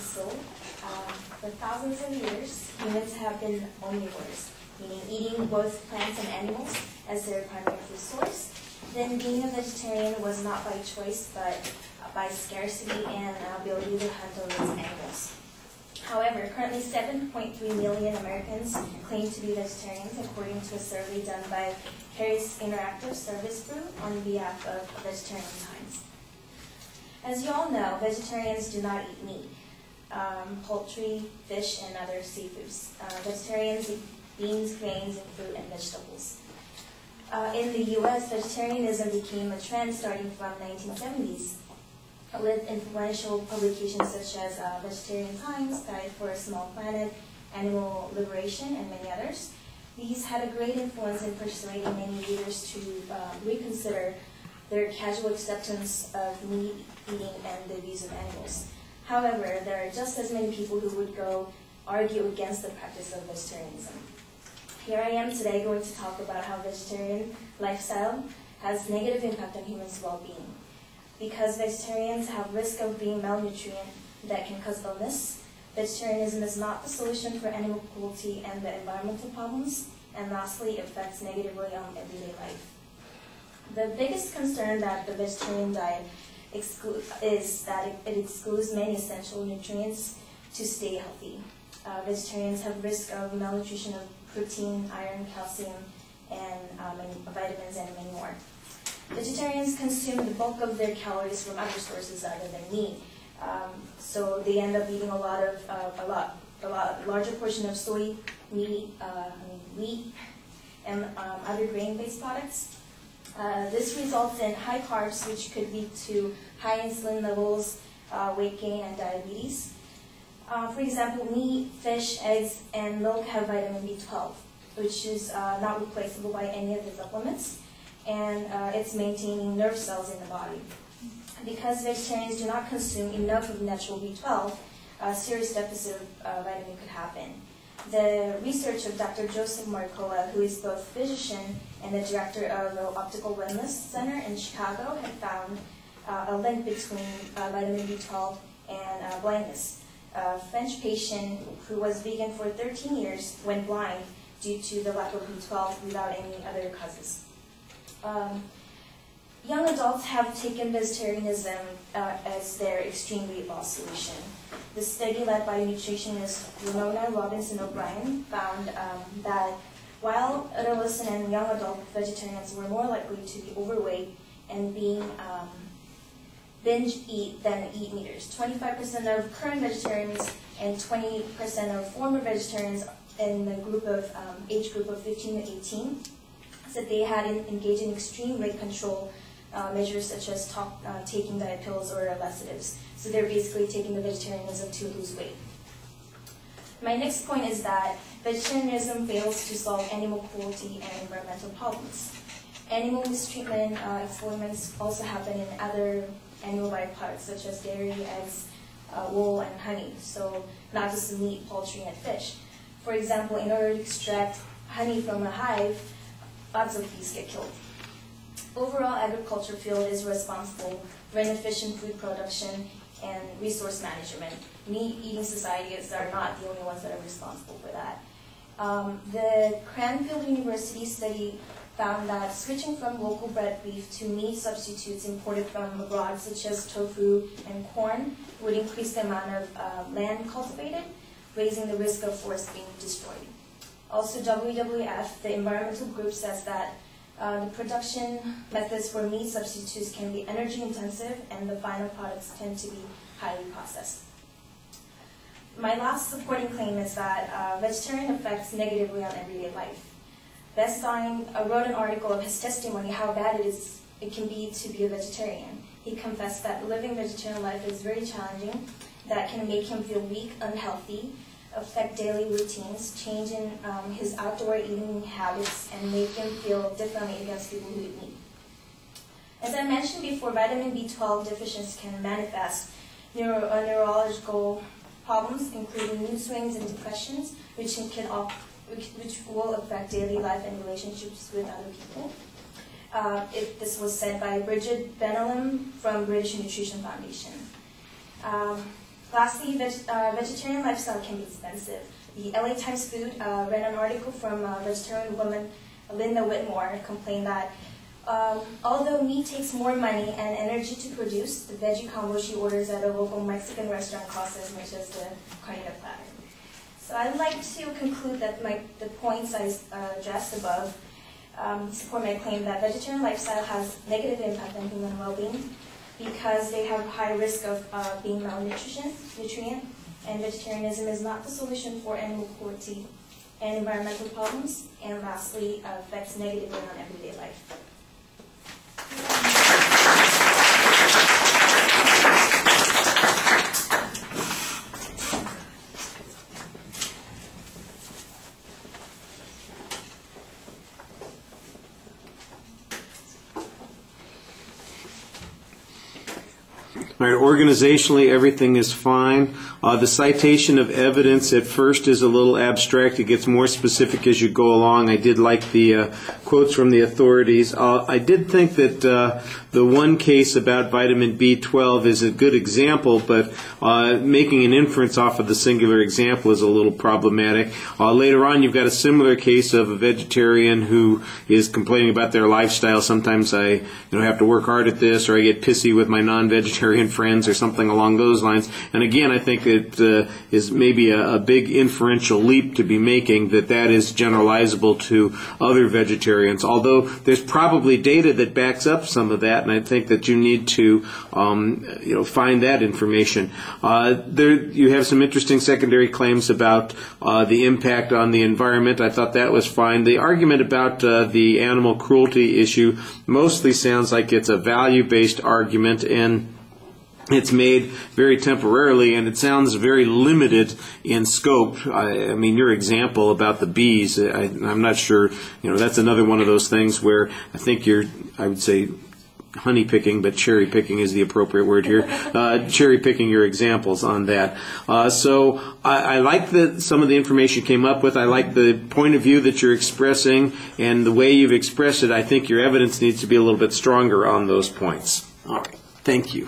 so. For thousands of years, humans have been omnivores, meaning eating both plants and animals as their primary food source. Then being a vegetarian was not by choice, but by scarcity and ability to hunt or raise animals. However, currently 7.3 million Americans claim to be vegetarians, according to a survey done by Harris Interactive Service Group on behalf of Vegetarian Times. As you all know, vegetarians do not eat meat, poultry, fish, and other seafoods. Vegetarians eat beans, grains, and fruit and vegetables. In the U.S., vegetarianism became a trend starting from 1970s, with influential publications such as Vegetarian Times, Guide for a Small Planet, Animal Liberation, and many others. These had a great influence in persuading many readers to reconsider their casual acceptance of meat eating and the abuse of animals. However, there are just as many people who would go argue against the practice of vegetarianism. Here I am today going to talk about how vegetarian lifestyle has negative impact on humans' well-being. Because vegetarians have risk of being malnutrient that can cause illness, vegetarianism is not the solution for animal cruelty and the environmental problems, and lastly, it affects negatively on everyday life. The biggest concern that the vegetarian diet is that it excludes many essential nutrients to stay healthy. Vegetarians have risk of malnutrition of protein, iron, calcium, and vitamins, and many more. Vegetarians consume the bulk of their calories from other sources other than meat, so they end up eating a larger portion of soy, wheat, and other grain-based products. This results in high carbs, which could lead to high insulin levels, weight gain, and diabetes. For example, meat, fish, eggs, and milk have vitamin B12, which is not replaceable by any of the supplements, and it's maintaining nerve cells in the body. Because vegetarians do not consume enough of natural B12, a serious deficit of vitamin could happen. The research of Dr. Joseph Marcola, who is both physician and the director of the Optical Wellness Center in Chicago, had found a link between vitamin B12 and blindness. A French patient who was vegan for 13 years went blind due to the lack of B12 without any other causes. Young adults have taken vegetarianism as their extreme weight loss solution. The study led by nutritionist Ramona Robinson O'Brien found that while adolescent and young adult vegetarians were more likely to be overweight and being binge eat than eat eaters. 25% of current vegetarians and 20% of former vegetarians in the group of age group of 15 to 18 said they had engaged in extreme weight control measures such as taking diet pills or laxatives. So they're basically taking the vegetarianism to lose weight. My next point is that vegetarianism fails to solve animal cruelty and environmental problems. Animal mistreatment exploits also happen in other animal byproducts such as dairy, eggs, wool, and honey. So not just the meat, poultry, and fish. For example, in order to extract honey from a hive, lots of bees get killed. Overall, agriculture field is responsible for inefficient food production and resource management. Meat-eating societies are not the only ones that are responsible for that. The Cranfield University study found that switching from local bred beef to meat substitutes imported from abroad, such as tofu and corn, would increase the amount of land cultivated, raising the risk of forests being destroyed. Also, WWF, the environmental group, says that the production methods for meat substitutes can be energy intensive and the final products tend to be highly processed. My last supporting claim is that vegetarian affects negatively on everyday life. Best-Stein wrote an article of his testimony how bad it can be to be a vegetarian. He confessed that living vegetarian life is very challenging, that can make him feel weak, unhealthy, affect daily routines, change in his outdoor eating habits, and make him feel differently against people who eat meat. As I mentioned before, vitamin B12 deficiency can manifest neurological problems, including mood swings and depressions, which will affect daily life and relationships with other people. This was said by Bridget Benelum from British Nutrition Foundation. Lastly, vegetarian lifestyle can be expensive. The LA Times Food read an article from vegetarian woman Linda Whitmore complained that although meat takes more money and energy to produce, the veggie combo she orders at a local Mexican restaurant costs as much as the carnita platter. So I'd like to conclude that the points I addressed above support my claim that vegetarian lifestyle has negative impact on human well-being because they have high risk of being malnutrient, and vegetarianism is not the solution for animal cruelty and environmental problems, and lastly, affects negatively on everyday life. All right, organizationally, everything is fine. The citation of evidence at first is a little abstract. It gets more specific as you go along. I did like the quotes from the authorities. I did think that the one case about vitamin B12 is a good example, but making an inference off of the singular example is a little problematic. Later on, you've got a similar case of a vegetarian who is complaining about their lifestyle. Sometimes I have to work hard at this, or I get pissy with my non-vegetarian friends or something along those lines. And again, I think it is maybe a big inferential leap to be making that is generalizable to other vegetarians, although there's probably data that backs up some of that, and I think that you need to find that information. You have some interesting secondary claims about the impact on the environment. I thought that was fine. The argument about the animal cruelty issue mostly sounds like it's a value-based argument, and it's made very temporarily, and it sounds very limited in scope. I mean, your example about the bees, I'm not sure, that's another one of those things where I think I would say honey picking, but cherry picking is the appropriate word here. Cherry picking your examples on that. So I like that some of the information you came up with. I like the point of view that you're expressing, and the way you've expressed it, I think your evidence needs to be a little bit stronger on those points. All right. Thank you.